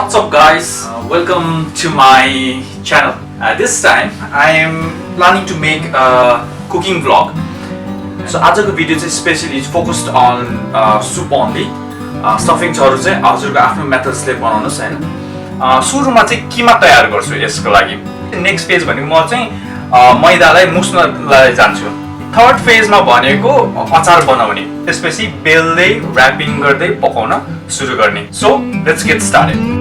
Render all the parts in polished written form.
What's up guys, welcome to my channel. This time I am planning to make a cooking vlog. So आजको video चाहिँ specially focused on soup only. Stuffing चहरु चाहिँ हजुरको आफ्नो मेथड्सले बनाउनुस् हैन. सुरुमा चाहिँ किमा तयार गर्छु यसको लागि. नेक्स्ट फेज भनेको म चाहिँ मैदालाई मुस्नलाई जान्छु. थर्ड फेजमा भनेको अचार बनाउने. त्यसपछि बेल्दै र्यापिङ गर्दै पकाउन सुरु गर्ने. So let's get started.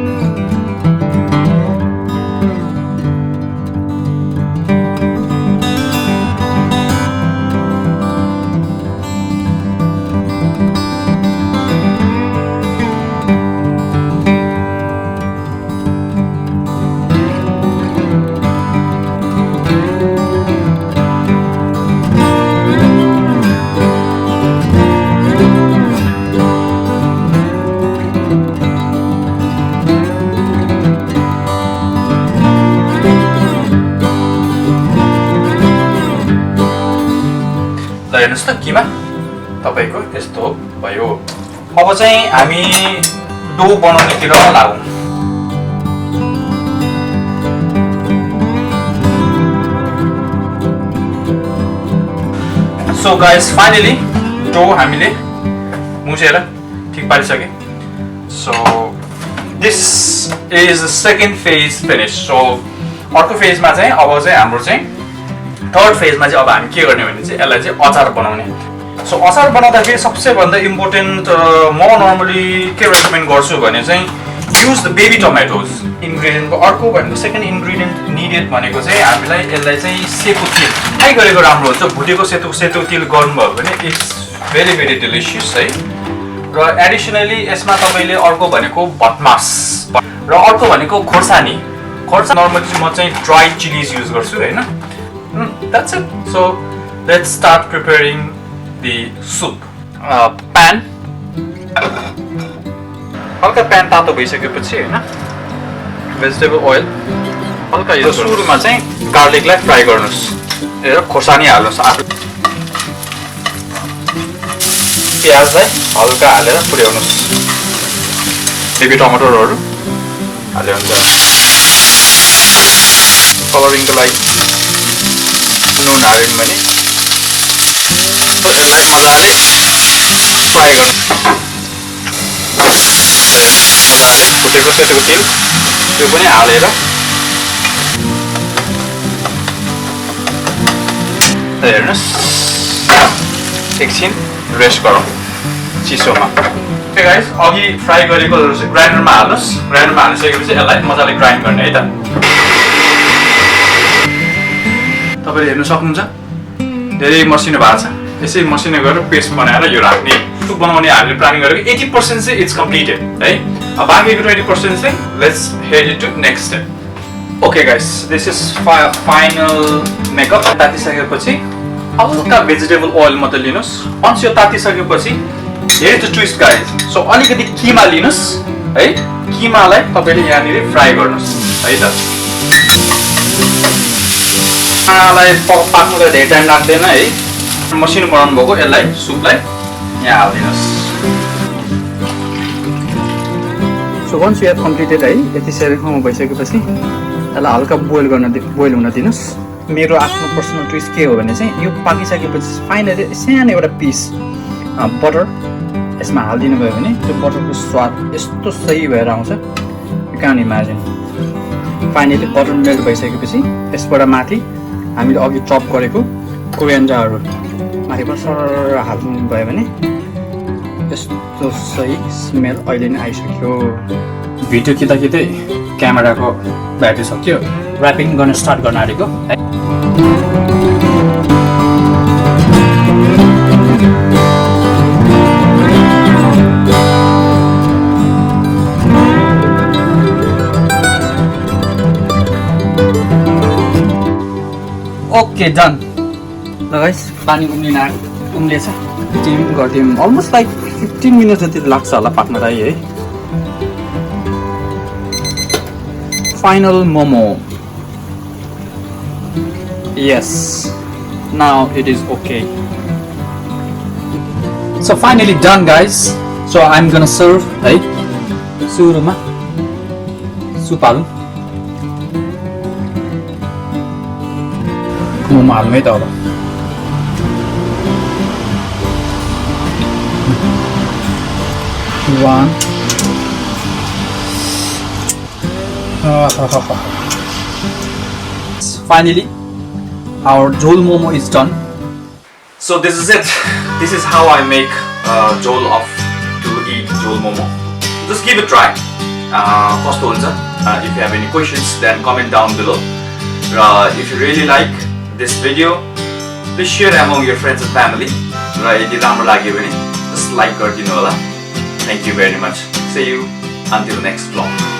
हेर्नुस् त किमा तपाईको यस्तो भयो. अब चाहिँ हामी डो बनाउनेतिर लागौं. So guys, finally डो हामीले मुछेर ठीक पारिसके. So this is the second phase finished. So अर्को फेजमा चाहिँ अब चाहिँ हाम्रो चाहिँ थर्ड फेजमा चाहिँ अब हामी के गर्ने भने चाहिँ यसलाई चाहिँ अचार बनाउने. सो अचार बनाउँदाखेरि सबसे भन्दा इम्पोर्टेन्ट म नर्मली के रेकमेन्ड गर्छु भने चाहिँ युज द बेबी टमेटोज. इन्ग्रेडियन्टको अर्को भनेको सेकेन्ड इन्ग्रेडियन्ट निडेड भनेको चाहिँ हामीलाई यसलाई चाहिँ सेतो तिल फ्राई गरेको राम्रो हुन्छ. भुटेको सेतो तिल गर्नुभयो भने इट्स भेरी डिलिसियस है. र एडिसनली यसमा तपाईले अर्को भनेको भटमास र अर्को भनेको खोर्सानी. नर्मली म चाहिँ ड्राई चिलिज युज गर्छु हैन. That's it. So let's start preparing the soup. Pan. हल्का प्यान तातो भइसकेपछि हैन भेजिटेबल ओइल हल्का यो सुरुमा चाहिँ गार्लिकलाई फ्राई गर्नुस्. र खोर्सानी हाल्नुस्. प्याजलाई हल्का हालेर पुर्याउनुस्. बेबी टमाटरहरु हाल्यो हुन्छ. कलरिङको लागि नुन हाल्यो भने यसलाई मजाले फ्राई गर्नु. मजाले फुटेको सेतो तिल त्यो पनि हालेर हेर्नुस् एकछिन रेस्ट गरौँ चिसोमा. ओके गाइस, अघि फ्राई गरेको ग्राइन्डरमा हाल्नुस्. ग्राइन्डरमा हालिसकेपछि यसलाई मजाले ग्राइन्ड गर्ने है त. तपाईले हेर्न सक्नुहुन्छ धेरै मसिनो भएको छ. यसै मसिनो गरेर पेस्ट बनाएर यो राख्ने. सुप बनाउने हामीले प्लानिङ गरेको 80% चाहिँ इट्स कम्प्लिटेड है. अब बाँकीको 20% चाहिँ let's head into next step. Okay guys, this is final makeup. तातिसकेपछि हल्का भेजिटेबल ओइल मात्र लिनुस्. अन्स यो तातिसकेपछि here to twist guys. So अलिकति किमा लिनुस् है. किमालाई तपाईले यहाँनिर फ्राई गर्नुस् है त. लाई पाक्नुलाई धेरै टाइम लाग्दैन है. मसिनो बनाउनु भएको यसलाई सुपलाई यहाँ हाल्दिनुस्. So once you have completed है यति सेरोमा भइसकेपछि यसलाई हल्का बोइल हुन दिनुस्. मेरो आफ्नो पर्सनल ट्विस्ट के हो भने चाहिँ यो पाकिसकेपछि फाइनली सानो एउटा पिस बटर यसमा हालिदिनु भयो भने त्यो बटरको स्वाद यस्तो सही भएर आउँछ. You can imagine. Finally butter melt भइसकेपछि यसबाट माथि हामीले अघि चप गरेको कोरिएन्डरहरु माथिबाट सर हाल्नु भयो भने यस्तो सही स्मेल अहिले नै आइसक्यो. भिडियो किताकितै क्यामेराको ब्याट्री सक्यो. र्यापिङ गर्न स्टार्ट गर्न आँटेको. Okay done. ल गाइस, पानी उम्लिएछ. टिम गर्दियौँ. अलमोस्ट लाइक 15 मिनट जति लाग्छ होला पाक्नलाई है. Final momo. Yes, now it is okay. So finally done guys. So I'm gonna serve है सुरुमा सुप हालौँ मोमो हालौँ है त अब One. Finally, our jhol momo is done. So this is it. This is how I make jhol of to eat jhol momo. Just give it a try. If you have any questions, then comment down below. If you really like this video, please share among your friends and family. Just like गरिदिनु होला. Thank you very much. See you until next vlog.